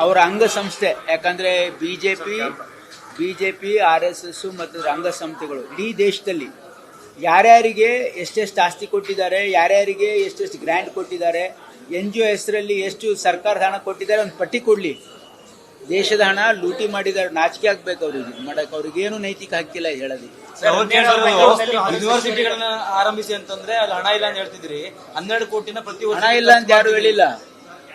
ಅವರ ಅಂಗಸಂಸ್ಥೆ. ಯಾಕಂದ್ರೆ ಬಿಜೆಪಿ RSS ಮತ್ತು ಅಂಗಸಂಸ್ಥೆಗಳು ಇಡೀ ದೇಶದಲ್ಲಿ ಯಾರ್ಯಾರಿಗೆ ಎಷ್ಟೆಷ್ಟು ಆಸ್ತಿ ಕೊಟ್ಟಿದ್ದಾರೆ, ಯಾರ್ಯಾರಿಗೆ ಎಷ್ಟೆಷ್ಟು ಗ್ರ್ಯಾಂಟ್ ಕೊಟ್ಟಿದ್ದಾರೆ, NGO ಹೆಸರಲ್ಲಿ ಎಷ್ಟು ಸರ್ಕಾರದ ಹಣ ಕೊಟ್ಟಿದ್ದಾರೆ ಒಂದು ಪಟ್ಟಿ ಕೊಡ್ಲಿ. ದೇಶದ ಹಣ ಲೂಟಿ ಮಾಡಿದ್ದಾರೆ, ನಾಚಿಕೆ ಆಗ್ಬೇಕು ಅವ್ರಿಗೆ ಮಾಡಕ್. ಅವ್ರಿಗೇನು ನೈತಿಕ ಹಕ್ಕಿಲ್ಲ ಹೇಳೋದು. ಯೂನಿವರ್ಸಿಟಿಗಳನ್ನ ಆರಂಭಿಸಿ ಅಂತಂದ್ರೆ ಅಲ್ಲಿ ಹಣ ಇಲ್ಲ ಅಂತ ಹೇಳ್ತಿದ್ರಿ. 12 ಕೋಟಿನ ಪ್ರತಿ ವರ್ಷ ಹಣ ಇಲ್ಲ ಅಂತ ಯಾರು ಹೇಳಿಲ್ಲ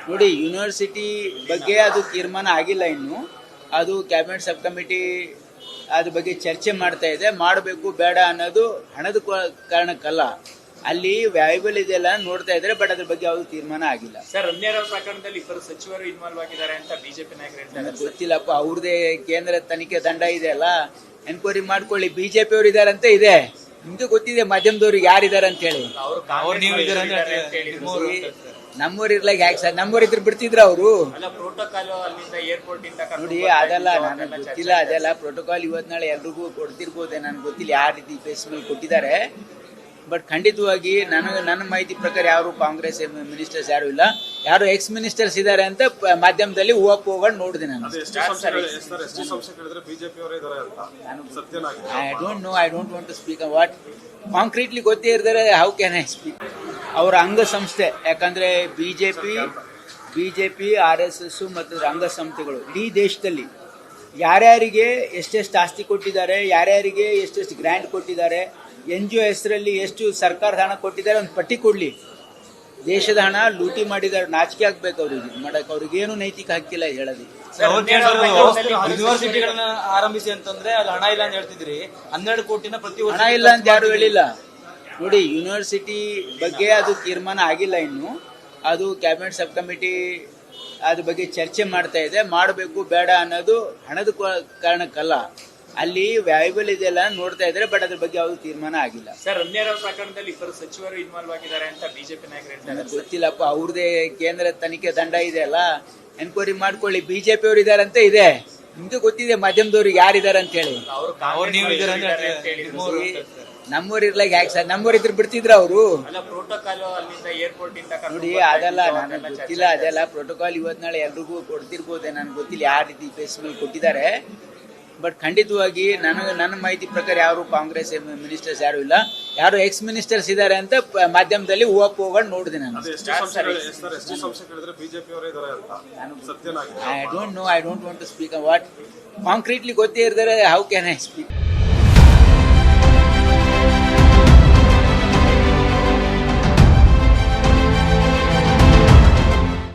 ನೋಡಿ. ಯೂನಿವರ್ಸಿಟಿ ಬಗ್ಗೆ ಅದು ತೀರ್ಮಾನ ಆಗಿಲ್ಲ ಇನ್ನು. ಅದು ಕ್ಯಾಬಿನೆಟ್ ಸಬ್ ಕಮಿಟಿ ಅದ್ರ ಬಗ್ಗೆ ಚರ್ಚೆ ಮಾಡ್ತಾ ಇದೆ. ಮಾಡಬೇಕು ಬೇಡ ಅನ್ನೋದು ಹಣದ ಕಾರಣಕ್ಕಲ್ಲ, ಅಲ್ಲಿ ವ್ಯಾಲ್ಯೂಬಲ್ ಇದೆಲ್ಲ ನೋಡ್ತಾ ಇದ್ದಾರೆ. ಬಟ್ ಅದ್ರ ಬಗ್ಗೆ ಯಾವುದು ತೀರ್ಮಾನ ಆಗಿಲ್ಲ. ಸರ್, ರಂಜಾನ್ ಪ್ರಕರಣದಲ್ಲಿ ಇಬ್ಬರು ಸಚಿವರು ಇನ್ವಾಲ್ವ್ ಆಗಿದ್ದಾರೆ ಅಂತ ಬಿಜೆಪಿ ನಾಯಕರು ಹೇಳ್ತಾರೆ. ಗೊತ್ತಿಲ್ಲಪ್ಪ, ಅವ್ರದೇ ಕೇಂದ್ರ ತನಿಖೆ ತಂಡ ಇದೆ ಅಲ್ಲ, ಎನ್ಕ್ವೈರಿ ಮಾಡ್ಕೊಳ್ಳಿ. ಬಿಜೆಪಿ ಅವರು ಇದಾರೆ ಅಂತ ಇದೆ, ನಿಮ್ಗೆ ಗೊತ್ತಿದೆ ಮಾಧ್ಯಮದವ್ರಿಗೆ ಯಾರಿದ್ದಾರೆ ಅಂತ ಹೇಳಿ. ನಮ್ಮವ್ರು ಇರ್ಲಾಗ ಯಾಕೆ ಸರ್? ನಮ್ಮವ್ರು ಇದ್ರು ಬಿಡ್ತಿದ್ರ ಅವರು ಪ್ರೋಟೋಕಾಲ್ ಅಲ್ಲಿಂದ ಏರ್ಪೋರ್ಟ್ ಇಂದ ನೋಡಿ. ಅದೆಲ್ಲ ನನಗೆ ಗೊತ್ತಿಲ್ಲ. ಅದೆಲ್ಲ ಪ್ರೋಟೋಕಾಲ್ ಇವತ್ ನಾಳೆ ಎಲ್ರಿಗೂ ಕೊಡ್ತಿರ್ಬೋದೆ, ನನ್ಗೆ ಗೊತ್ತಿಲ್ಲ ಯಾವ ರೀತಿ ಫೇಸ್ ಮೇಲೆ ಕೊಟ್ಟಿದ್ದಾರೆ. ಬಟ್ ಖಂಡಿತವಾಗಿ ನನ್ನ ಮಾಹಿತಿ ಪ್ರಕಾರ ಯಾರು ಕಾಂಗ್ರೆಸ್ ಮಿನಿಸ್ಟರ್ಸ್ ಯಾರು ಇಲ್ಲ. ಯಾರು ಎಕ್ಸ್ ಮಿನಿಸ್ಟರ್ಸ್ ಇದ್ದಾರೆ ಅಂತ ಮಾಧ್ಯಮದಲ್ಲಿ ಹೋಗೋಣ ನೋಡಿದೆ ನಾನು. I don't want to speak what concretely ಗೊತ್ತೇ ಇರ್ತಾರೆ. How can I speak? ಅವರ ಅಂಗಸಂಸ್ಥೆ. ಯಾಕಂದ್ರೆ ಬಿಜೆಪಿ RSS ಮತ್ತು ಅಂಗಸಂಸ್ಥೆಗಳು ಇಡೀ ದೇಶದಲ್ಲಿ ಯಾರ್ಯಾರಿಗೆ ಎಷ್ಟೆಷ್ಟು ಆಸ್ತಿ ಕೊಟ್ಟಿದ್ದಾರೆ, ಯಾರ್ಯಾರಿಗೆ ಎಷ್ಟೆಷ್ಟು ಗ್ರ್ಯಾಂಟ್ ಕೊಟ್ಟಿದ್ದಾರೆ, NGO ಹೆಸರಲ್ಲಿ ಎಷ್ಟು ಸರ್ಕಾರದ ಹಣ ಕೊಟ್ಟಿದ್ದಾರೆ ಒಂದು ಪಟ್ಟಿ ಕೊಡ್ಲಿ. ದೇಶದ ಹಣ ಲೂಟಿ ಮಾಡಿದ್ದಾರೆ, ನಾಚಿಕೆ ಆಗ್ಬೇಕು ಅವ್ರಿಗೆ ಮಾಡಕ್. ಅವ್ರಿಗೇನು ನೈತಿಕ ಹಕ್ಕಿಲ್ಲ ಹೇಳೋದು. ಯೂನಿವರ್ಸಿಟಿಗಳನ್ನ ಆರಂಭಿಸಿ ಅಂತಂದ್ರೆ ಅಲ್ಲಿ ಹಣ ಇಲ್ಲ ಅಂತ ಹೇಳ್ತಿದ್ರಿ. 12 ಕೋಟಿನ ಪ್ರತಿ ವರ್ಷ ಹಣ ಇಲ್ಲ ಅಂತ ಯಾರು ಹೇಳಿಲ್ಲ ನೋಡಿ. ಯೂನಿವರ್ಸಿಟಿ ಬಗ್ಗೆ ಅದು ತೀರ್ಮಾನ ಆಗಿಲ್ಲ ಇನ್ನು. ಅದು ಕ್ಯಾಬಿನೆಟ್ ಸಬ್ ಕಮಿಟಿ ಅದ್ರ ಬಗ್ಗೆ ಚರ್ಚೆ ಮಾಡ್ತಾ ಇದೆ. ಮಾಡಬೇಕು ಬೇಡ ಅನ್ನೋದು ಹಣದ ಕಾರಣಕ್ಕಲ್ಲ, ಅಲ್ಲಿ ವ್ಯಾಲ್ಯೂಬಲ್ ಇದೆಲ್ಲ ನೋಡ್ತಾ ಇದ್ದಾರೆ. ಬಟ್ ಅದ್ರ ಬಗ್ಗೆ ಯಾವುದು ತೀರ್ಮಾನ ಆಗಿಲ್ಲ. ಸರ್, ರಂಜಾನ್ ಪ್ರಕರಣದಲ್ಲಿ ಇಬ್ಬರು ಸಚಿವರು ಇನ್ವಾಲ್ವ್ ಆಗಿದ್ದಾರೆ ಅಂತ ಬಿಜೆಪಿ ನಾಯಕರು ಹೇಳ್ತಾರೆ. ಗೊತ್ತಿಲ್ಲಪ್ಪ, ಅವ್ರದೇ ಕೇಂದ್ರ ತನಿಖೆ ತಂಡ ಇದೆ ಅಲ್ಲ, ಎನ್ಕ್ವೈರಿ ಮಾಡ್ಕೊಳ್ಳಿ. ಬಿಜೆಪಿ ಅವರು ಇದಾರೆ ಅಂತ ಇದೆ, ನಿಮ್ಗೆ ಗೊತ್ತಿದೆ ಮಾಧ್ಯಮದವ್ರಿಗೆ ಯಾರಿದ್ದಾರೆ ಅಂತ ಹೇಳಿ. ನಮ್ಮವ್ರು ಇರ್ಲಾಗ ಯಾಕೆ ಸರ್? ನಮ್ಮವ್ರು ಇದ್ರು ಬಿಡ್ತಿದ್ರ ಅವರು ಪ್ರೋಟೋಕಾಲ್ ಅಲ್ಲಿಂದ ಏರ್ಪೋರ್ಟ್ ಇಂದ ನೋಡಿ. ಅದೆಲ್ಲ ನನಗೆ ಗೊತ್ತಿಲ್ಲ. ಅದೆಲ್ಲ ಪ್ರೋಟೋಕಾಲ್ ಇವತ್ ನಾಳೆ ಎಲ್ರಿಗೂ ಕೊಡ್ತಿರ್ಬೋದೆ, ನನ್ಗೆ ಗೊತ್ತಿಲ್ಲ ಯಾವ ರೀತಿ ಫೇಸ್ ಮೇಲೆ ಕೊಟ್ಟಿದ್ದಾರೆ. ಬಟ್ ಖಂಡಿತವಾಗಿ ನನ್ನ ಮಾಹಿತಿ ಪ್ರಕಾರ ಯಾರು ಕಾಂಗ್ರೆಸ್ ಮಿನಿಸ್ಟರ್ಸ್ ಯಾರು ಇಲ್ಲ. ಯಾರು ಎಕ್ಸ್ ಮಿನಿಸ್ಟರ್ಸ್ ಇದ್ದಾರೆ ಅಂತ ಮಾಧ್ಯಮದಲ್ಲಿ ಹೋಗೋಣ ನೋಡಿದೆ ನಾನು. I don't want to speak what concretely ಗೊತ್ತೇ ಇರ್ತಾರೆ. How can I speak?